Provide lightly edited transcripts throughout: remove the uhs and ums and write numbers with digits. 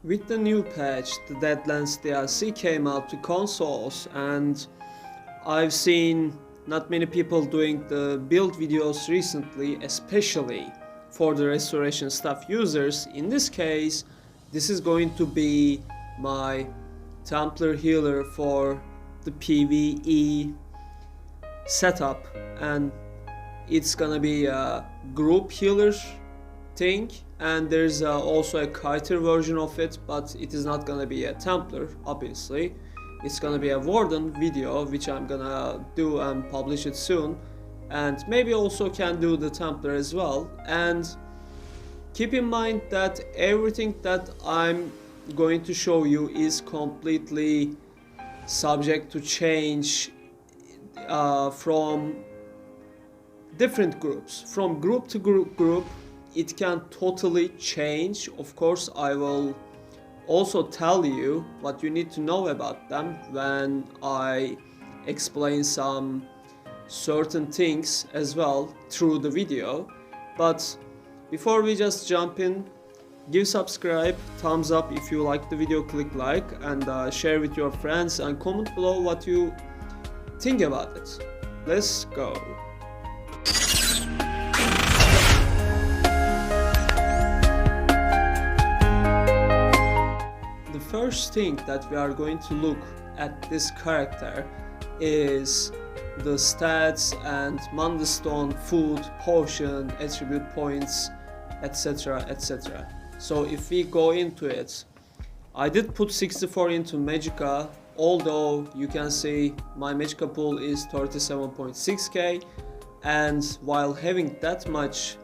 With the new patch, the Deadlands DLC came out to consoles, and I've seen not many people doing the build videos recently, especially for the restoration stuff users. In this case, this is going to be my Templar healer for the PvE setup, and it's gonna be a group healer thing, and there's also a kiter version of it, but it is not gonna be a Templar, obviously. It's gonna be a Warden video, which I'm gonna do and publish it soon, and maybe also can do the Templar as well. And keep in mind that everything that I'm going to show you is completely subject to change from different groups. From group to group, it can totally change. Of course, I will also tell you what you need to know about them when I explain some certain things as well through the video. But before we just jump in, give subscribe, thumbs up if you like the video, click like, and share with your friends, and comment below what you think about it. Let's go. The first thing that we are going to look at this character is the stats and Mundus stone, food, potion, attribute points, etc, etc. So if we go into it, I did put 64 into Magicka, although you can see my Magicka pool is 37.6k, and while having that much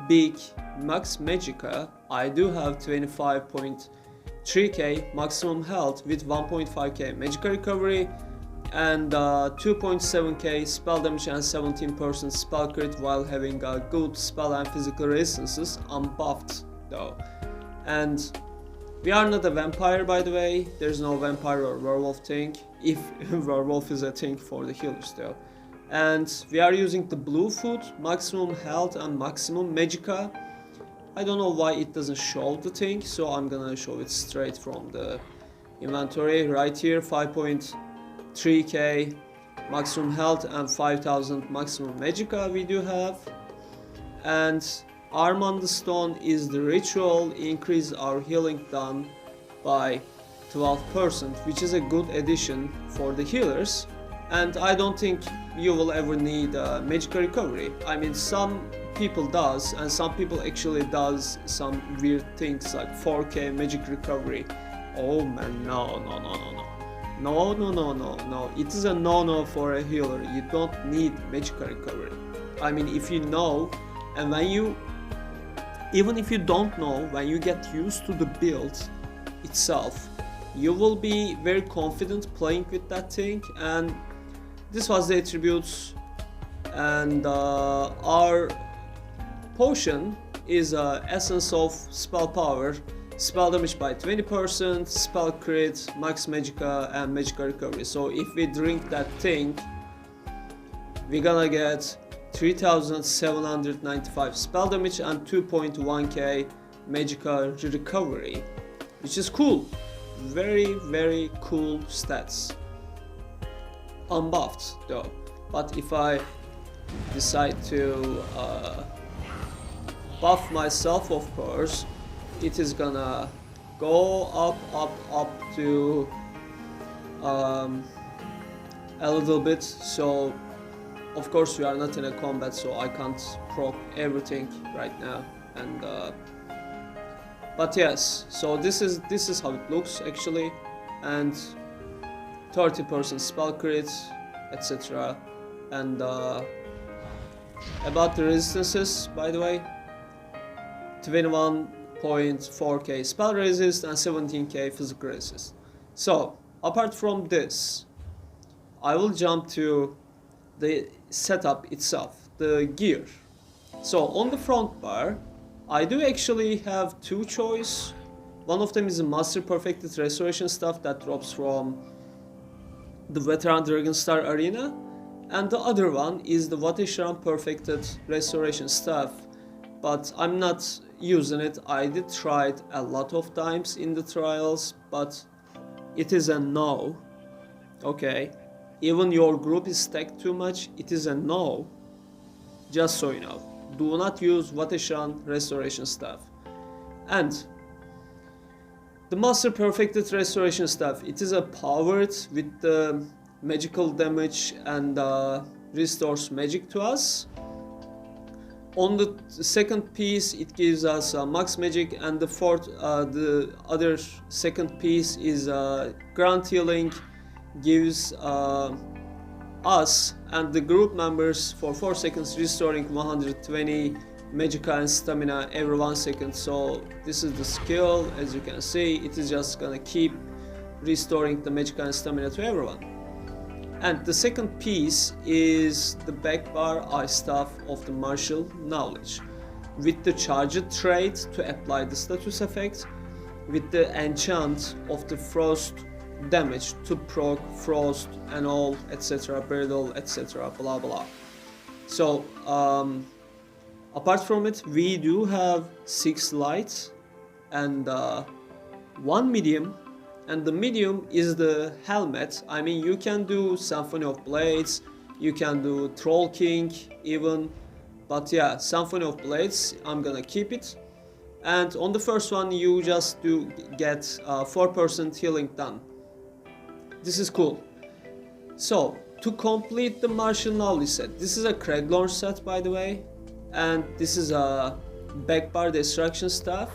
big max Magicka, I do have 25.3k maximum health with 1.5k Magicka recovery and 2.7k spell damage and 17% spell crit, while having a good spell and physical resistances unbuffed though. And we are not a vampire, by the way. There's no vampire or werewolf thing, if werewolf is a thing for the healers though. And we are using the blue food, maximum health and maximum Magicka. I don't know why it doesn't show the thing, so I'm gonna show it straight from the inventory right here. 5.3k maximum health and 5000 maximum Magicka we do have. And our Mundus stone is the ritual, increase our healing done by 12%, which is a good addition for the healers. And I don't think you will ever need Magicka recovery. I mean, some people does, and some people actually does some weird things like 4k magic recovery. Oh man, no. No, it is a no for a healer. You don't need Magicka recovery. I mean, if you know, and when you, even if you don't know, when you get used to the build itself, you will be very confident playing with that thing. And this was the attributes, and our potion is essence of spell power, spell damage by 20%, spell crit, max Magicka, and Magicka recovery. So if we drink that thing, we're gonna get 3795 spell damage and 2.1k Magicka recovery, which is cool. Very cool stats. Unbuffed though, but if I decide to buff myself, of course, it is gonna go up to a little bit. So of course we are not in a combat, so I can't proc everything right now. And but yes, so this is how it looks actually, and 30% spell crit, etc. And about the resistances, by the way, 21.4k spell resist and 17k physical resist. So apart from this, I will jump to the setup itself, the gear. So on the front bar, I do actually have two choice. One of them is a Master Perfected Restoration stuff that drops from the Veteran Dragonstar Arena, and the other one is the Vateshran Perfected Restoration stuff, but I'm not using it. I did try it a lot of times in the trials, but it is a no. Okay, even your group is stacked too much, it is a no. Just so you know, do not use Vateshan restoration staff. And the Master Perfected restoration staff, it is a powered with the magical damage and restores magic to us. On the second piece, it gives us max magic, and the other second piece is ground healing, gives us and the group members for 4 seconds, restoring 120 Magicka and stamina every 1 second. So this is the skill. As you can see, it is just gonna keep restoring the Magicka and stamina to everyone. And the second piece is the back bar eye staff of the martial knowledge, with the charged trait to apply the status effect, with the enchant of the frost damage to proc frost and all, etc., brittle, etc., blah blah. So apart from it, we do have 6 light and 1 medium. And the medium is the helmet. I mean, you can do Symphony of Blades, you can do Troll King even, but yeah, Symphony of Blades, I'm gonna keep it. And on the first one, you just do get 4% healing done. This is cool. So, to complete the martial knowledge set, this is a Craiglorn set by the way, and this is a backbar destruction staff.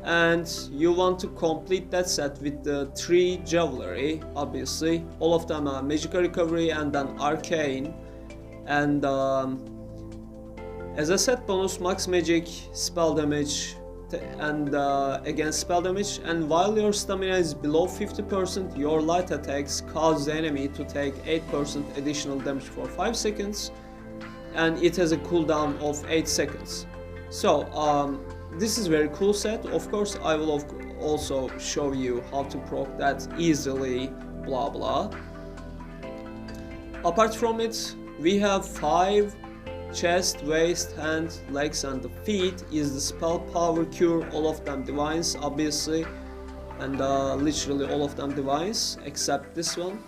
And you want to complete that set with the 3 Jewelry, obviously. All of them are Magicka Recovery and then Arcane. And as a set bonus, max magic, spell damage, and against spell damage. And while your stamina is below 50%, your light attacks cause the enemy to take 8% additional damage for 5 seconds. And it has a cooldown of 8 seconds. So, this is very cool set. Of course, I will also show you how to proc that easily, blah blah. Apart from it, we have 5 chest, waist, hand, legs, and the feet is the spell power cure. All of them divines, obviously, and literally all of them divines except this one.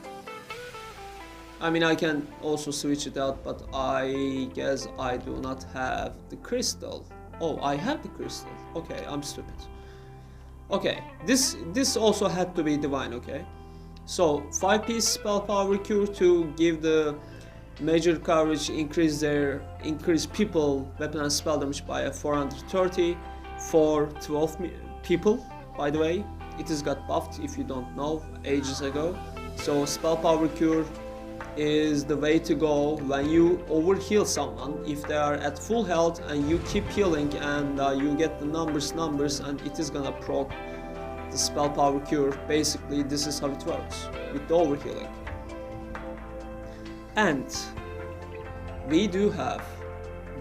I mean, I can also switch it out, but I guess I do not have the crystal. Oh, I have the crystal. Okay, I'm stupid. Okay, this also had to be divine, okay? So, 5-piece spell power cure to give the major coverage, increase people weapon and spell damage by a 430 for 12 people, by the way. It has got buffed, if you don't know, ages ago. So, spell power cure is the way to go when you overheal someone. If they are at full health and you keep healing, and you get the numbers and it is gonna proc the spell power cure. Basically, this is how it works with the overhealing. And we do have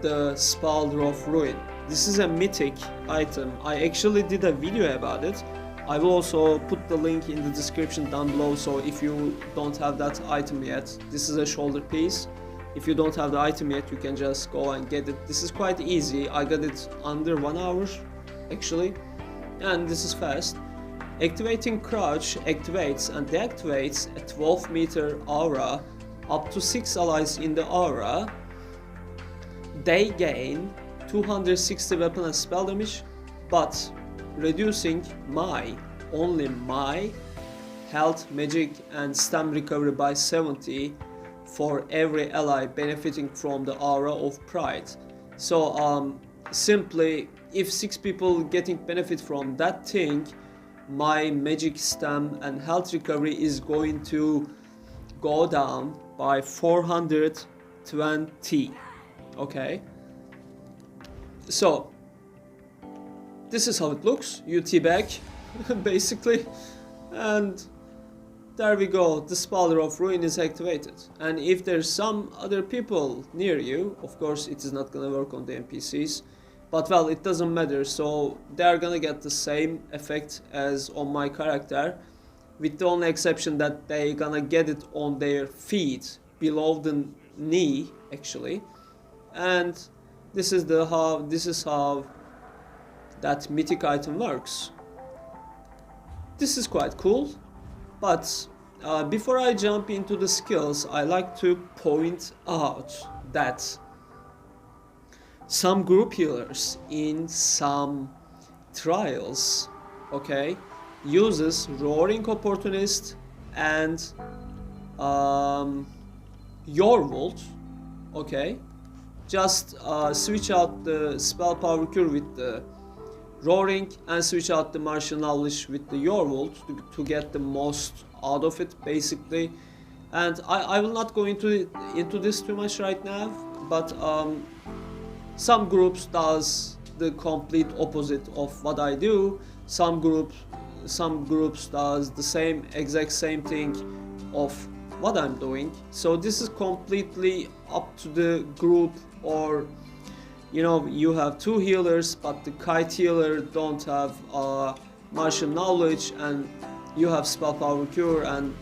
the Spalder of Ruin. This is a mythic item. I actually did a video about it. I will also put the link in the description down below, so if you don't have that item yet, this is a shoulder piece. If you don't have the item yet, you can just go and get it. This is quite easy. I got it under 1 hour actually, and this is fast. Activating crouch activates and deactivates a 12-meter aura. Up to 6 allies in the aura, they gain 260 weapon and spell damage, but reducing only my health, magic, and stam recovery by 70 for every ally benefiting from the aura of pride. So simply, if 6 people getting benefit from that thing, my magic, stam, and health recovery is going to go down by 420. Okay, so this is how it looks. You teabag basically, and there we go. The Spalder of Ruin is activated, and if there's some other people near you, of course it is not gonna work on the NPCs, but well, it doesn't matter. So they're gonna get the same effect as on my character, with the only exception that they gonna get it on their feet below the knee actually. And this is how that mythic item works. This is quite cool, but before I jump into the skills, I like to point out that some group healers in some trials, okay, uses Roaring Opportunist and your Volt, okay, just switch out the spell power cure with the Roaring and switch out the martial knowledge with the your Volt to get the most out of it, basically. And I will not go into this too much right now, but some groups does the complete opposite of what I do. Some groups does the exact same thing of what I'm doing. So this is completely up to the group, or you know, you have two healers, but the kite healer don't have martial knowledge, and you have spell power cure and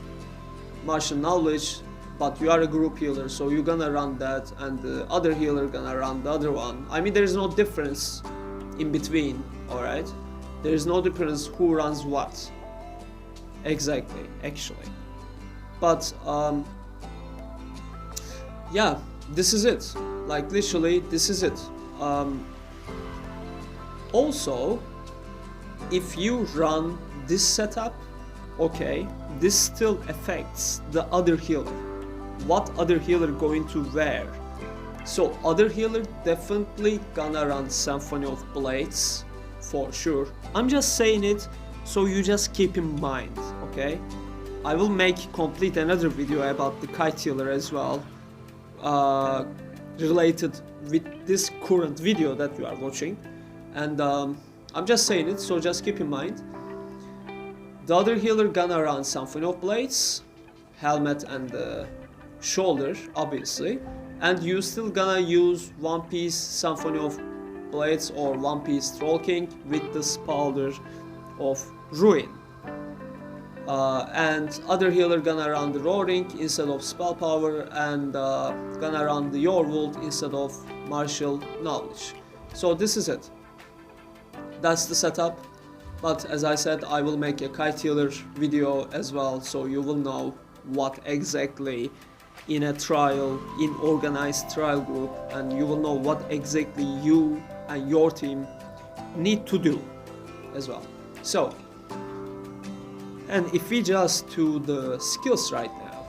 martial knowledge, but you are a group healer, so you're gonna run that, and the other healer gonna run the other one. I mean, there is no difference in between, alright? There is no difference who runs what exactly, actually. But yeah, this is it. Like, literally, this is it. Also, if you run this setup, okay, this still affects the other healer. What other healer going to wear? So other healer definitely gonna run Symphony of Blades for sure. I'm just saying it so you just keep in mind, okay? I will make complete another video about the kite healer as well, related with this current video that you are watching, and I'm just saying it, so just keep in mind. The other healer gonna run Symphony of Blades, helmet and shoulder, obviously, and you still gonna use one piece Symphony of Blades or one piece Troll King with the powder of Ruin. And other healer gonna run the Roaring instead of spell power, and gonna run the Your Volt instead of martial knowledge. So this is it. That's the setup. But as I said, I will make a kite healer video as well, so you will know what exactly in a trial, in organized trial group, and you will know what exactly you and your team need to do as well. So, and if we just do the skills right now,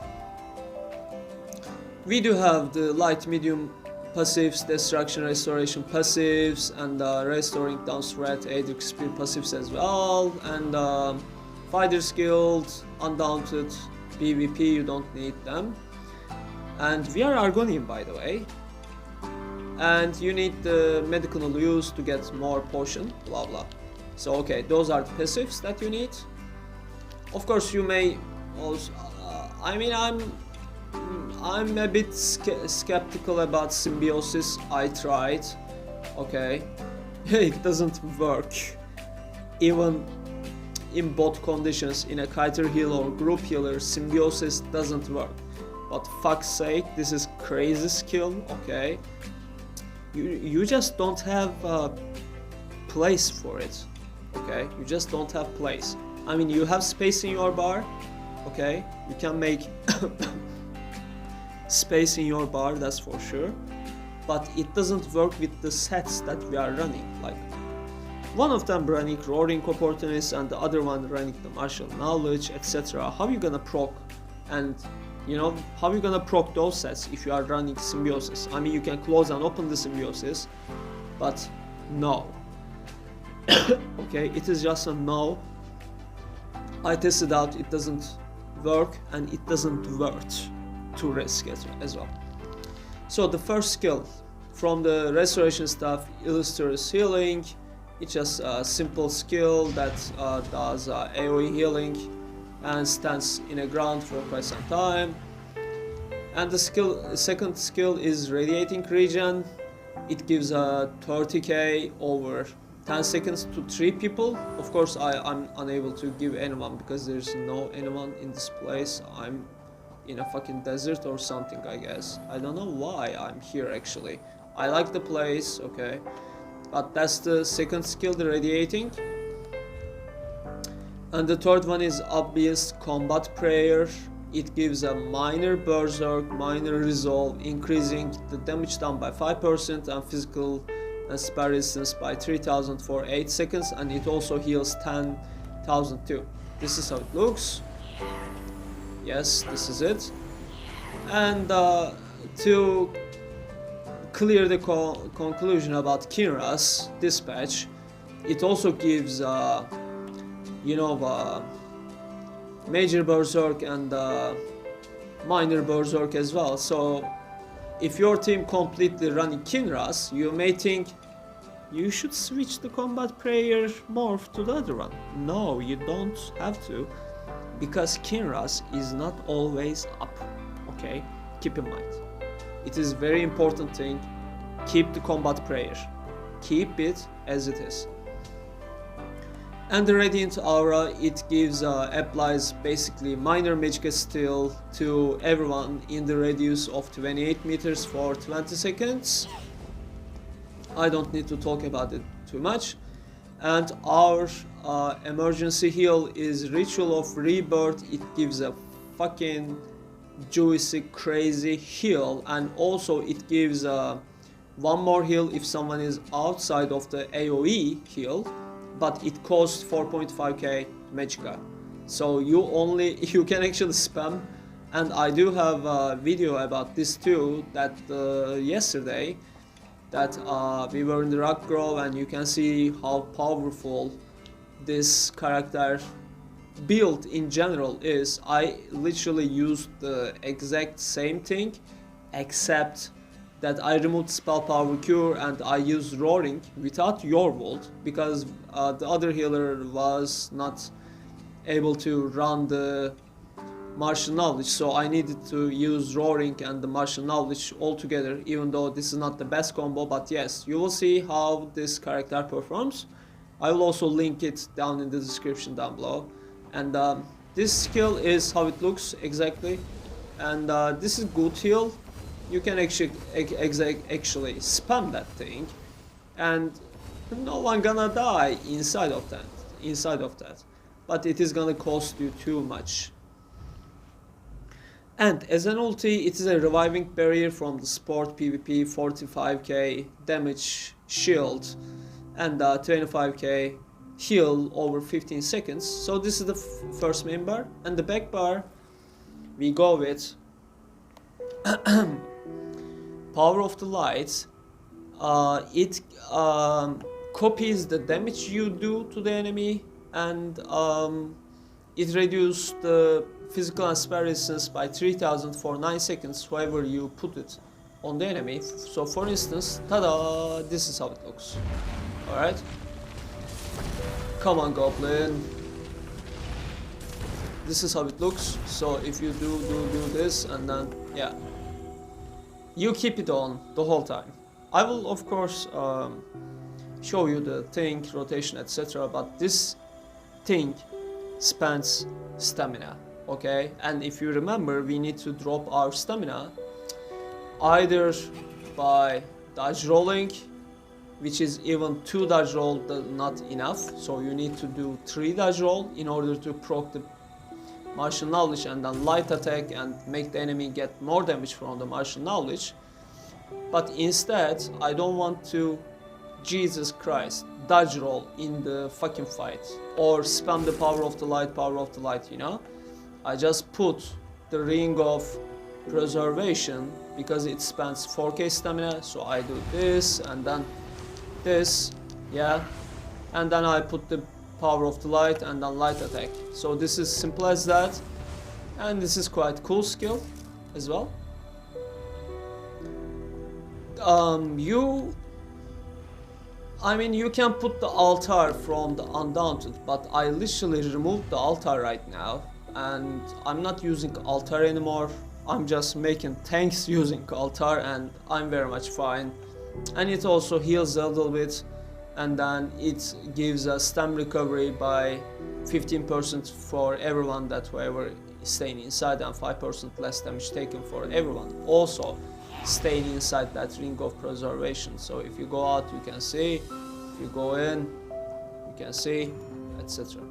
we do have the light, medium passives, destruction, restoration passives, and restoring down threat, Aedric Spear passives as well, and fighter skills, undaunted, PvP, you don't need them. And we are Argonian, by the way, and you need the medical use to get more potion, blah blah. So okay, those are the passives that you need. Of course, you may also, I mean, I'm a bit skeptical about symbiosis. I tried, okay, it doesn't work, even in both conditions. In a kiter healer or group healer, symbiosis doesn't work. But fuck's sake, this is crazy skill, okay? You just don't have a place for it, okay? You just don't have place. I mean, you have space in your bar, okay? You can make space in your bar, that's for sure. But it doesn't work with the sets that we are running. Like, one of them running Roaring Opportunist and the other one running the Martial Knowledge, etc. How are you gonna proc? And you know, how are you gonna proc those sets if you are running Symbiosis? I mean, you can close and open the Symbiosis, but no. Okay, it is just a no. I tested out, it doesn't work, and it doesn't worth to risk it as well. So the first skill from the restoration stuff, Illustrious Healing. It's just a simple skill that does AoE healing and stands in a ground for quite some time. And the second skill is Radiating Regen. It gives a 30k over 10 seconds to 3 people. Of course, I'm unable to give anyone because there's no anyone in this place. I'm in a fucking desert or something, I guess. I don't know why I'm here actually. I like the place, okay. but that's the second skill, the radiating. And the third one is obvious, combat prayer. It gives a minor berserk, minor resolve, increasing the damage done by 5% and physical and spell resistance by 3000 for 8 seconds, and it also heals 10,000 too. This is how it looks. Yes, this is it. And to clear the conclusion about Kinra's dispatch, it also gives major berserk and minor berserk as well. So if your team completely running Kinra's, you may think you should switch the combat prayer morph to the other one. No, you don't have to, because Kinra's is not always up. Okay, keep in mind, it is very important thing. Keep the combat prayer, keep it as it is. And the Radiant Aura, it gives applies basically minor Magicka steal to everyone in the radius of 28 meters for 20 seconds. I don't need to talk about it too much. And our emergency heal is Ritual of Rebirth. It gives a fucking juicy, crazy heal, and also it gives one more heal if someone is outside of the AoE heal. But it costs 4.5k Magicka, so you can actually spam. And I do have a video about this too, that yesterday, that we were in the Rock Grove, and you can see how powerful this character build in general is. I literally used the exact same thing, except that I removed Spell Power Cure and I used Roaring without Your Vault, because the other healer was not able to run the Martial Knowledge, so I needed to use Roaring and the Martial Knowledge all together, even though this is not the best combo. But yes, you will see how this character performs. I will also link it down in the description down below. And this skill is how it looks exactly, and this is good heal. You can actually spam that thing, and no one gonna die inside of that. But it is gonna cost you too much. And as an ulti, it is a reviving barrier from the sport PvP, 45k damage shield, and 25k heal over 15 seconds. So this is the first main bar, and the back bar we go with Power of the Light. It copies the damage you do to the enemy, and it reduces the physical and spell resistance by 3000 for 9 seconds wherever you put it on the enemy. So for instance, tada, this is how it looks. Alright, come on Goblin, this is how it looks. So if you do this, and then yeah, you keep it on the whole time. I will of course show you the thing, rotation, etc. But this thing spends stamina, okay? And if you remember, we need to drop our stamina either by dodge rolling, which is even 2 dodge roll not enough, so you need to do 3 dodge roll in order to proc the Martial Knowledge, and then light attack and make the enemy get more damage from the Martial Knowledge. But instead, I don't want to, Jesus Christ, dodge roll in the fucking fight or spam the Power of the Light, you know? I just put the Ring of Preservation because it spends 4k stamina, so I do this and then this, yeah, and then I put the Power of the Light and then light attack. So this is simple as that, and this is quite cool skill as well. You can put the altar from the Undaunted, but I literally removed the altar right now, and I'm not using altar anymore. I'm just making tanks using altar, and I'm very much fine. And it also heals a little bit, and then it gives a stam recovery by 15% for everyone that whoever is staying inside, and 5% less damage taken for everyone. Also, staying inside that ring of preservation. So if you go out, you can see. If you go in, you can see, etc.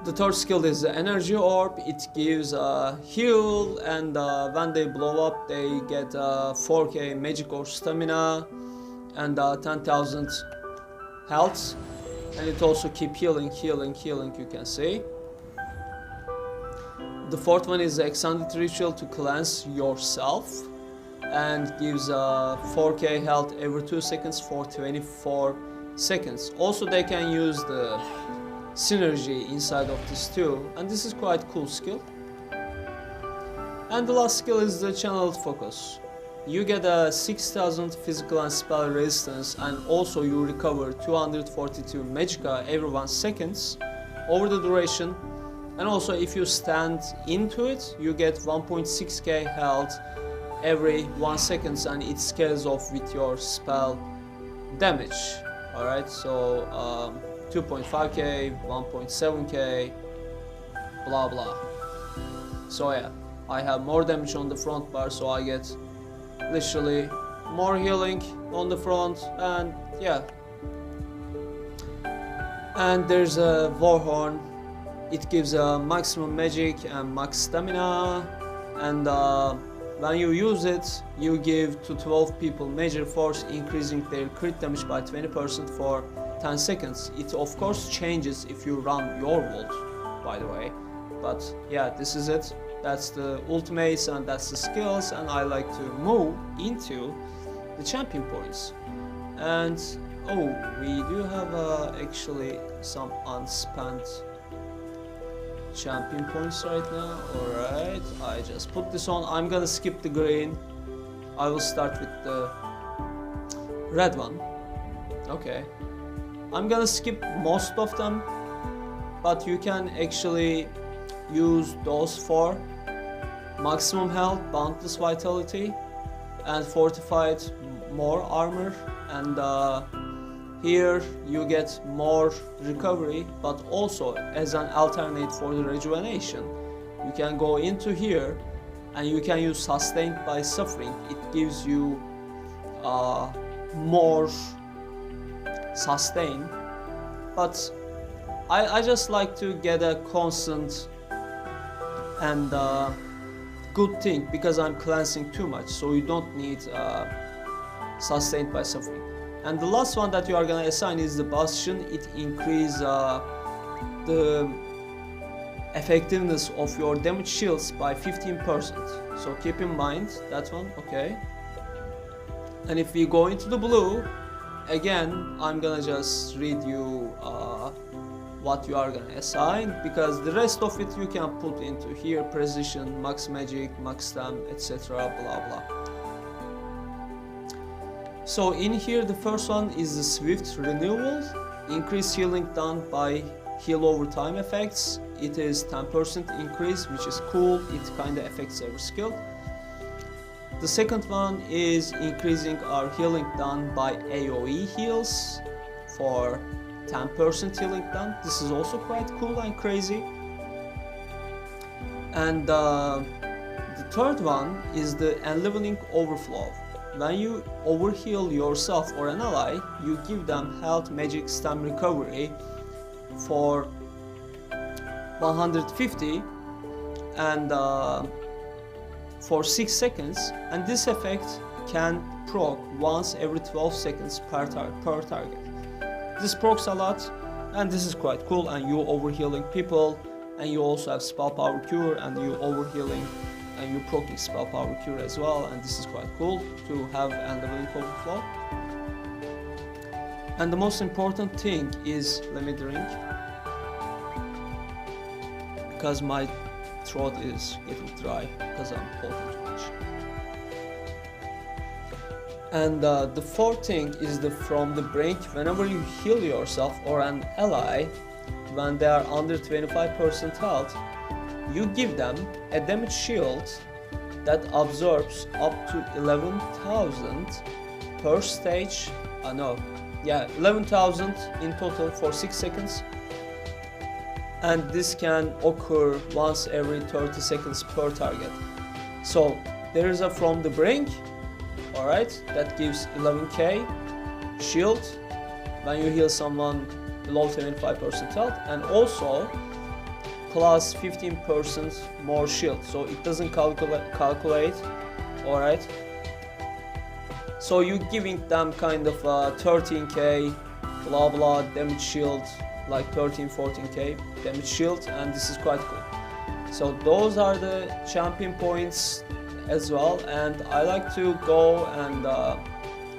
The third skill is the energy orb. It gives a heal, and when they blow up, they get 4k magic or stamina and 10,000 health. And it also keep healing, you can see. The fourth one is the extended ritual to cleanse yourself, and gives 4k health every 2 seconds for 24 seconds. Also, they can use the synergy inside of this too, and this is quite cool skill. And the last skill is the channeled focus. You get a 6000 physical and spell resistance, and also you recover 242 Magicka every 1 second over the duration. And also if you stand into it, you get 1.6k health every 1 second, and it scales off with your spell damage. Alright, so 2.5k, 1.7k, blah blah. So yeah, I have more damage on the front bar, so I get literally more healing on the front, and yeah. And there's a Warhorn. It gives a maximum magic and max stamina, and when you use it, you give to 12 people major force, increasing their crit damage by 20% for 10 seconds. It of course changes if you run your vault, by the way, but yeah, this is it. That's the ultimates and that's the skills, and I like to move into the champion points. And oh, we do have actually some unspent champion points right now. Alright, I just put this on. I'm gonna skip the green. I will start with the red one. Okay, I'm gonna skip most of them, but you can actually use those for maximum health, boundless vitality, and fortified more armor. And here you get more recovery, but also as an alternate for the rejuvenation, you can go into here and you can use sustained by suffering. It gives you more sustain, but I just like to get a constant and good thing, because I'm cleansing too much, so you don't need sustained by suffering. And the last one that you are gonna assign is the Bastion. It increases the effectiveness of your damage shields by 15%, so keep in mind that one. Okay, and if we go into the blue again, I'm gonna just read you what you are gonna assign, because the rest of it you can put into here: precision, max magic, max stam, etc, blah blah. So in here, the first one is the swift renewal. Increase healing done by heal over time effects. It is 10% increase, which is cool. It kinda affects every skill. The second one is increasing our healing done by AoE heals for 10% healing done. This is also quite cool and crazy. And the third one is the enleveling overflow. When you overheal yourself or an ally, you give them health, magic, stam recovery for 150 and for 6 seconds, and this effect can proc once every 12 seconds per target. This procs a lot, and this is quite cool, and you overhealing people, and you also have spell power cure, and you overhealing and you proccing spell power cure as well, and this is quite cool to have enleveling overflow. And the most important thing is, let me drink, because my throat is getting dry because I'm talking too much. And the fourth thing is the from the brink. Whenever you heal yourself or an ally, when they are under 25% health, you give them a damage shield that absorbs up to 11,000 per stage. 11,000 in total for 6 seconds. And this can occur once every 30 seconds per target. So there is a from the brink, alright, that gives 11k shield when you heal someone below 75% health, and also plus 15% more shield, so it doesn't calculate, alright. So you giving them kind of a 13k blah blah damage shield, like 13-14k damage shield, and this is quite cool. So those are the champion points as well, and I like to go and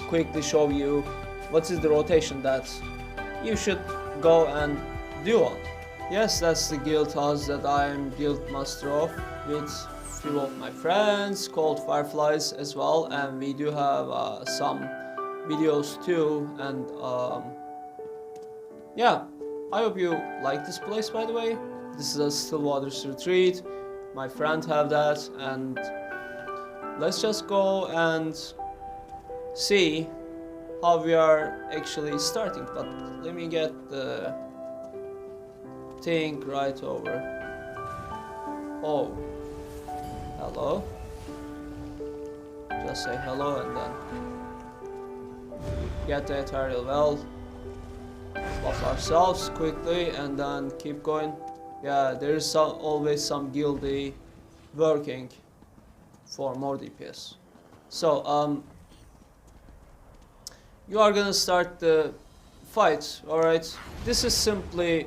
quickly show you what is the rotation that you should go and do on. Yes, that's the guild house that I am guild master of, with few of my friends called Fireflies as well, and we do have some videos too, and yeah, I hope you like this place. By the way, this is a Stillwater's retreat, my friend have that, and let's just go and see how we are actually starting. But let me get the thing right over. Oh, hello. Just say hello and then get the ethereal well, buff ourselves quickly, and then keep going. Yeah, there is always some guildy working for more DPS. So you are gonna start the fight, alright? This is simply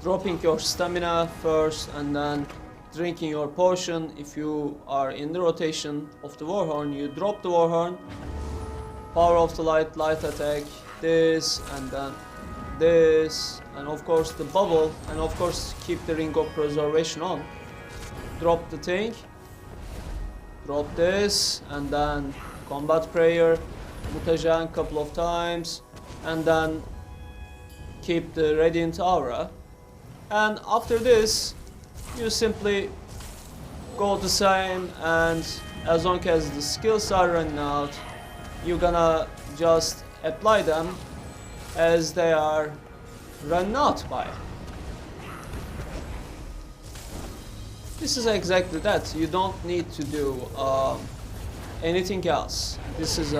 dropping your stamina first and then drinking your potion. If you are in the rotation of the Warhorn, you drop the Warhorn, power of the light, light attack, this and then this, and of course the bubble, and of course keep the ring of preservation on. Drop the thing, drop this, and then combat prayer, mutagen couple of times, and then keep the radiant aura. And after this, you simply go the same, and as long as the skills are running out, you're gonna just apply them as they are run out by. This is exactly that. You don't need to do anything else. This is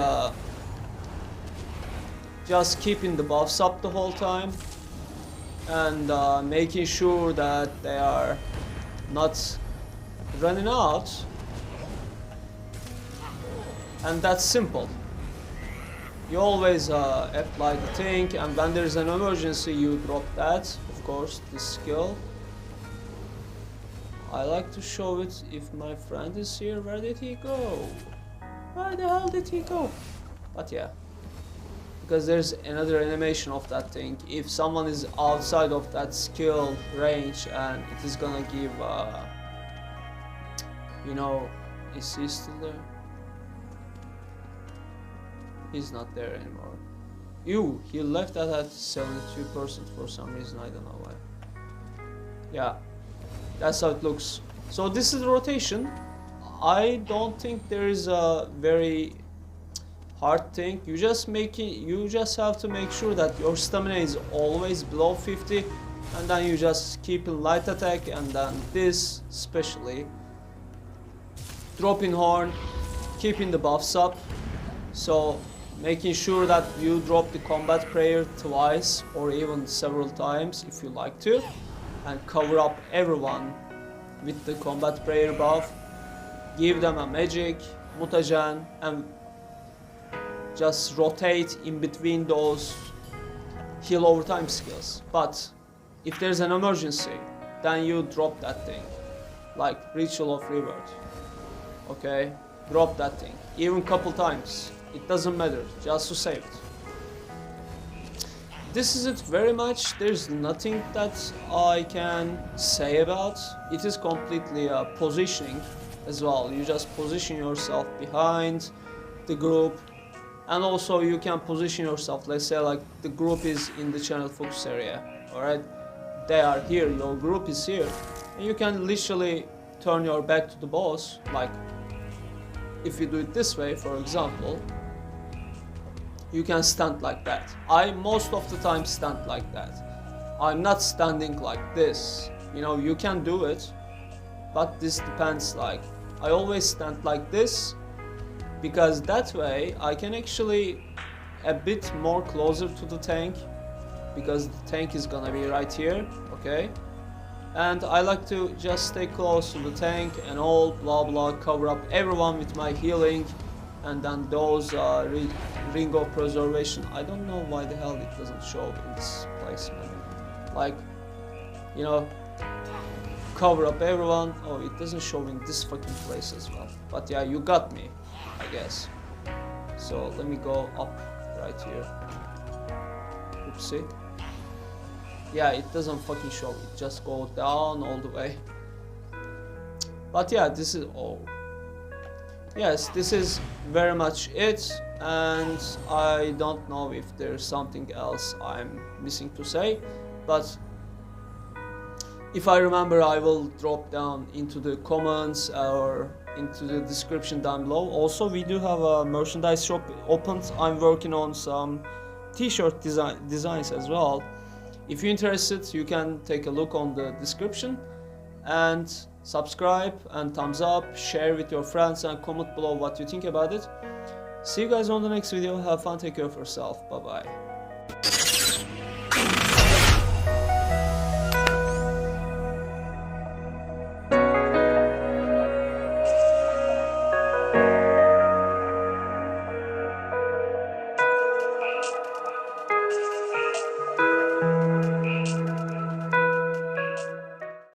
just keeping the buffs up the whole time, and making sure that they are not running out, and that's simple. You always apply the thing, and when there's an emergency you drop that, of course, this skill. I like to show it if my friend is here. Where did he go? Where the hell did he go? But yeah, because there's another animation of that thing. If someone is outside of that skill range, and it is gonna give you know, is he still there? He's not there anymore. Ew, he left that at 72% for some reason, I don't know why. Yeah, that's how it looks. So this is the rotation. I don't think there is a very hard thing. You just have to make sure that your stamina is always below 50, and then you just keep in light attack, and then this especially dropping horn, keeping the buffs up. So making sure that you drop the combat prayer twice or even several times if you like to, and cover up everyone with the combat prayer buff. Give them a magic, mutagen, and just rotate in between those heal over time skills. But if there's an emergency, then you drop that thing, like Ritual of Rebirth. Okay, drop that thing, even couple times. It doesn't matter, just to save it. This is it very much. There's nothing that I can say about. It is completely positioning as well. You just position yourself behind the group, and also you can position yourself, let's say like the group is in the channel focus area, alright? They are here, your group is here, and you can literally turn your back to the boss. Like if you do it this way, for example, you can stand like that. I most of the time stand like that. I'm not standing like this. You know, you can do it, but this depends like I always stand like this, because that way I can actually a bit more closer to the tank, because the tank is gonna be right here, okay? And I like to just stay close to the tank and all blah blah, cover up everyone with my healing, and then those ring of preservation. I don't know why the hell it doesn't show in this place, man. Like, you know, cover up everyone. Oh, it doesn't show in this fucking place as well. But yeah, you got me, I guess. So let me go up right here. Oopsie. Yeah, it doesn't fucking show. It just goes down all the way. But yeah, this is all. Yes, this is very much it, and I don't know if there's something else I'm missing to say, but if I remember, I will drop down into the comments or into the description down below. Also, we do have a merchandise shop opened. I'm working on some t-shirt designs as well. If you're interested, you can take a look on the description, and subscribe and thumbs up, share with your friends, and comment below what you think about it. See you guys on the next video. Have fun, take care of yourself. Bye bye.